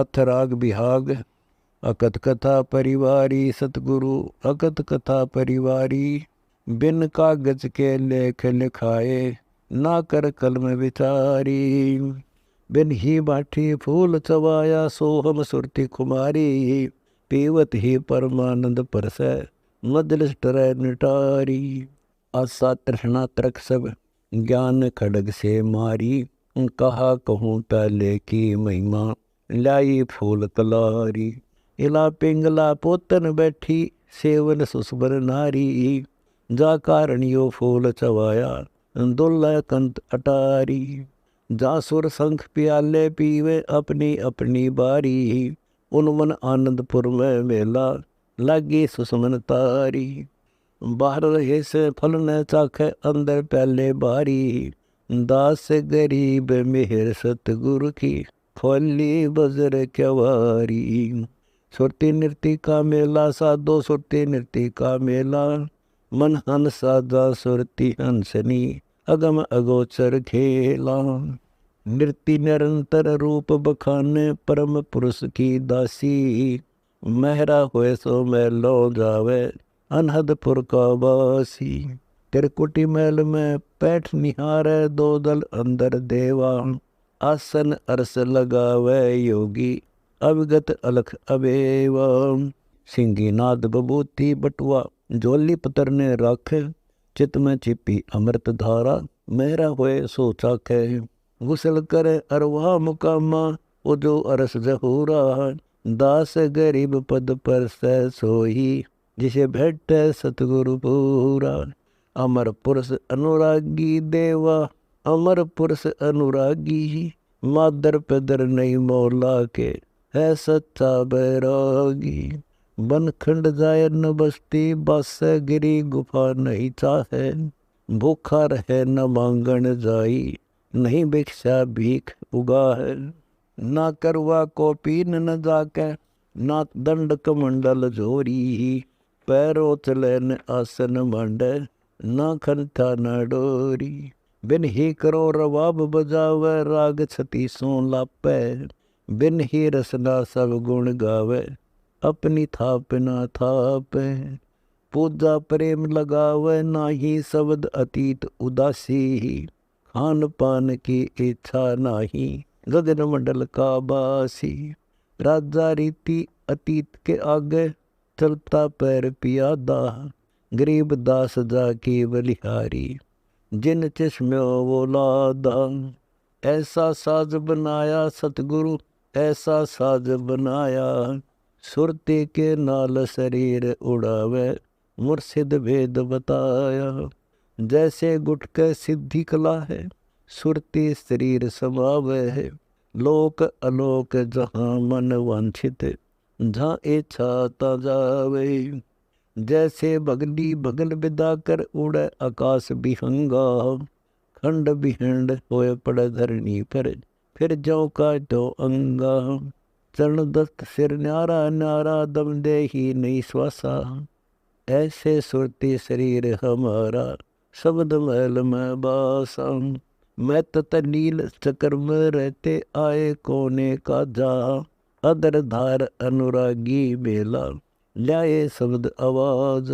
अथ राग बिहाग। अकथ कथा परिवारी सतगुरु अकथ कथा परिवारी। बिन कागज के लेख लिखाए ना कर कलम विचारी। बिन ही बाठी फूल चवाया सोहम सुरती कुमारी। पीवत ही परमानंद परसै मजलिस टरै निटारी। आसा तृष्णा तरक सब ज्ञान खड़ग से मारी। कहा कहूँ पहले की महिमा लाई फूल कलारी। इला पिंगला पोतन बैठी सेवन सुस्बर नारी। जा कारणियो फूल चवाया दुल्ला कंत अटारी। जा सुर संख प्याले पीवे अपनी अपनी बारी। उनमन आनंदपुर में मेला लागी सुसमन तारी। बाहर रहे से फल न चाखे अंदर पहले बारी। दास गरीब मेहर सतगुरु की फली बजर क्यवारी। सुरती नृत्य का मेला साधो सुरती नृत्य का मेला। मन हंस साधा सुरती हंसनी अगम अगोचर खेला। नृत्य निरंतर रूप बखाने परम पुरुष की दासी। महरा होए सो मैलो जावे अनहदपुर का वासी। त्रिकुटी महल में पैठ निहारे दो दल अंदर देवा। आसन अरस लगावे योगी अविगत अलख अबेवा। सिंगी नाद बबूती बटुआ जोली पतर ने राख। चित में छिपी अमृत धारा मेरा होए सो चाखे। गुसल करे अरवा मुकामा वो जो अरस जहूरा। दास गरीब पद पर सह सोही जिसे भेट सतगुरु पूरा। अमर पुरुष अनुरागी देवा अमर पुरुष अनुरागी। मादर पेदर नहीं मौला के है सच्चा बैरागी। बनखंड जाय न बस्ती बस गिरी गुफा नहीं चाहे। भूखा रहे न मांगण जाई नहीं भिक्षा भीख उगा है। ना करवा को पीन न जाके ना दंड कमंडल जोरी। पैरो चले न आसन मांडे ना खंथा न डोरी। बिन ही करो रवाब बजावे राग छती सो लापे। बिन ही रसना सब गुण गावे अपनी थाप ना थापे। पूजा प्रेम लगावे ना ही शब्द अतीत उदासी। खान पान की इच्छा नाही गगन मंडल का बासी। राजा रीति अतीत के आगे चलता पैर पियादा। गरीब दास जा की बलिहारी जिन चश्म्यों वो लादा। ऐसा साज बनाया सतगुरु ऐसा साज बनाया। सुरती के नाल शरीर उड़ावे मुर्शिद भेद बताया। जैसे गुटके सिद्धि कला है सुरती शरीर समावे है। लोक अलोक जहाँ मन वांछित जहाँ इच्छा ता जावे। जैसे बगली बगल विदा कर उड़े आकाश बिहंगा। खंड बिहंड होए पड़े धरनी पर फिर जो का तो अंगा। चरण दस्त सिर न्यारा न्यारा दम दे ही नहीं श्वासा। ऐसे सुरती शरीर हमारा शब्द महल में बासा। मैं तत नील चक्र में रहते आए कोने का जा। अदर धार अनुरागी बेला ल्याए शब्द आवाज।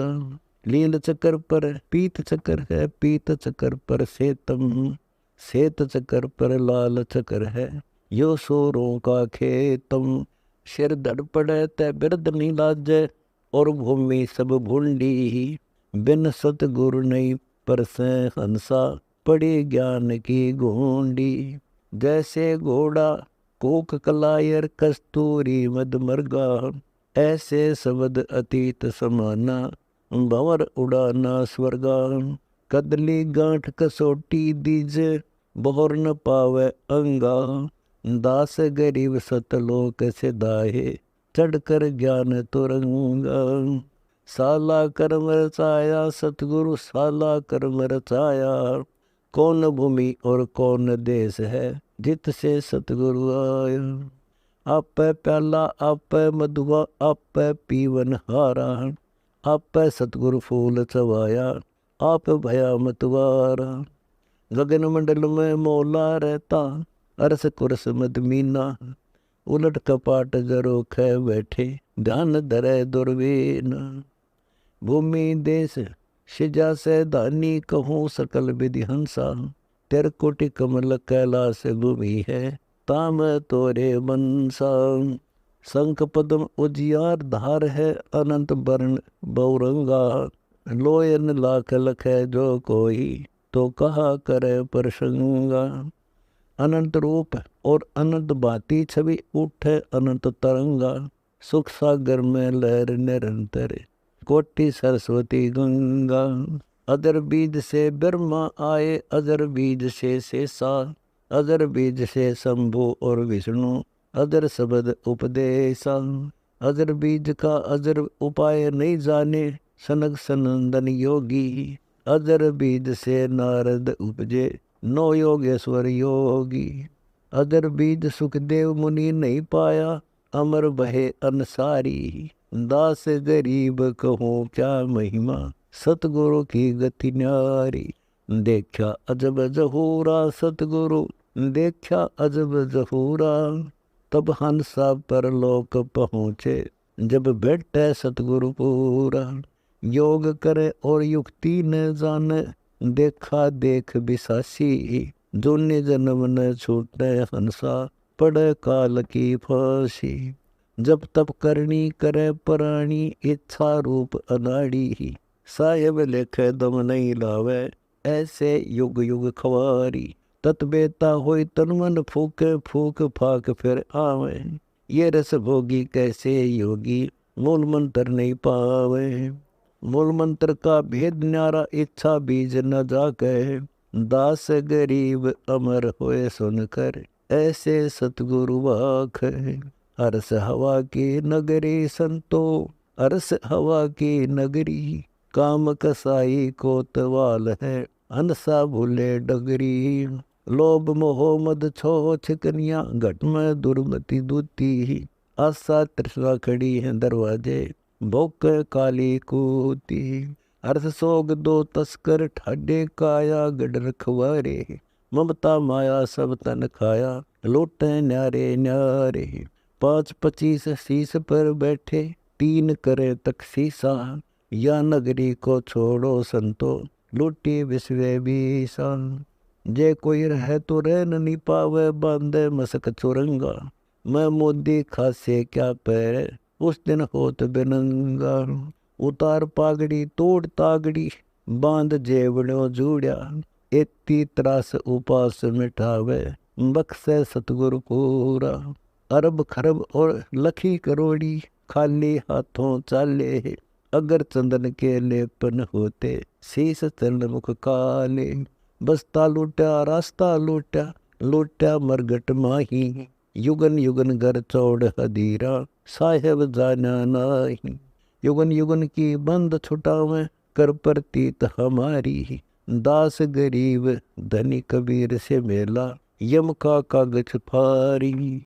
लील चक्र पर पीत चक्र है पीत चक्र पर सेतम। सेत चक्र पर लाल चक्र है यो सोरों का खेतम। सिर धड़ पड़े तै बिरद नहीं लाजे और भूमि सब भूंडी। बिन सतगुरु नहीं परसे हंसा पड़ी ज्ञान की गोंडी। जैसे घोड़ा कोक कलायर कस्तूरी मद मरगा। ऐसे शब्द अतीत समाना भंवर उड़ाना स्वर्गा। कदली गांठ कसोटी दीजे बोहर न पावे अंगा। दास गरीब सतलोक से दाहे चढ़कर ज्ञान तुरंगा। साला कर्म रचाया सतगुरु साला कर्म रचाया। कौन भूमि और कौन देश है जित से सतगुरु आया। आप प्याला आप मधुआ आप पीवन हारा। आप सतगुरु फूल चवाया आप भया मतवारा। गगन मंडल में मौला रहता अरस कुरस मद मीना। उलट कपाट जरो खे बैठे, ध्यान धरे दुर्वीन। भूमि देश सिजा से दानी, कहूँ सकल विधि हंसा। तेर कोटि कमल कैलाश भूमि है, ताम तोरे बंसा। शंख पद्म उजियार धार है, अनंत वर्ण बहुरंगा। लोयन लाख लखे जो कोई, तो कहा करे प्रसंगा। अनंत रूप और अनंत भांति छवि, उठे अनंत तरंगा। सुख सागर में लहर निरंतर, कोटि सरस्वती गंगा। अदर बीज से ब्रह्मा आए, अदर बीज से शेषा। अदर बीज से शंभु और विष्णु, अदर शब्द उपदेशा। अदर बीज का अदर उपाय नहीं जाने, सनक सनंदन योगी। अदर बीज से नारद उपजे, नौ योगेश्वर योगी। अदर बीज सुखदेव मुनि नहीं पाया, अमर बहे अनसारी। दास गरीब कहूँ क्या महिमा, सतगुरु की गति न्यारी। देखा अजब जहूरा सतगुरु, देखा अजब जहूरा। तब हंसा पर लोक पहुँचे, जब बैठे सतगुरु पूरा। योग करे और युक्ति न जाने, देखा देख बिसासी। जूने जन्म न छूटे हंसा, पड़े काल की फांसी। जब तब करनी करे प्राणी, इच्छा रूप अनाड़ी। साहेब लेखे दम नहीं लावे, ऐसे युग युग खवारी। तत्वेता होई तन मन फूके, फूक फाक फिर आवे। ये रस भोगी कैसे योगी, मूल मंत्र नहीं पावे। मूल मंत्र का भेद न्यारा, इच्छा बीज न जाके। दास गरीब अमर होए सुनकर, ऐसे सतगुरु वाख। अरस हवा की नगरी संतो, अरस हवा की नगरी। काम कसाई कोतवाल है, हंसा भूले डगरी। लोभ मोह मद छो छिकनिया, घट में दुर्मति दूती। आशा तृष्णा खड़ी है दरवाजे, भोक काली कूती। अर्थ सोग दो तस्कर ठाडे, काया गढ़ रखवारे। ममता माया सब तन खाया, लूटे न्यारे न्यारे। 5-25 शीस पर बैठे, 3 करे तकसीसा। या नगरी को छोड़ो संतो, लूटी विश्व बीसा। जे कोई रहे तो रह नहीं पावे, बांधे मसक चुरंगा। मैं मोदी खासे क्या पैर, उस दिन होत बिनंगा। उतार पागड़ी तोड़ तागड़ी, बांध जेवड़ो जूड़ा। एती त्रास उपास मिठावे, बख्शे सतगुरु पूरा। अरब खरब और लखी करोड़ी, खाली हाथों चाले। अगर चंदन के लेपन होते, शीस चरण मुख काले। बसता लूटा रास्ता लूटा, लूटा मरगट माही। युगन युगन घर चौड़ हदीरा, साहेब जाना नाही। युगन युगन की बंद छुटावे, कर प्रतीत हमारी। दास गरीब धनी कबीर से मेला, यम का कागज फारी।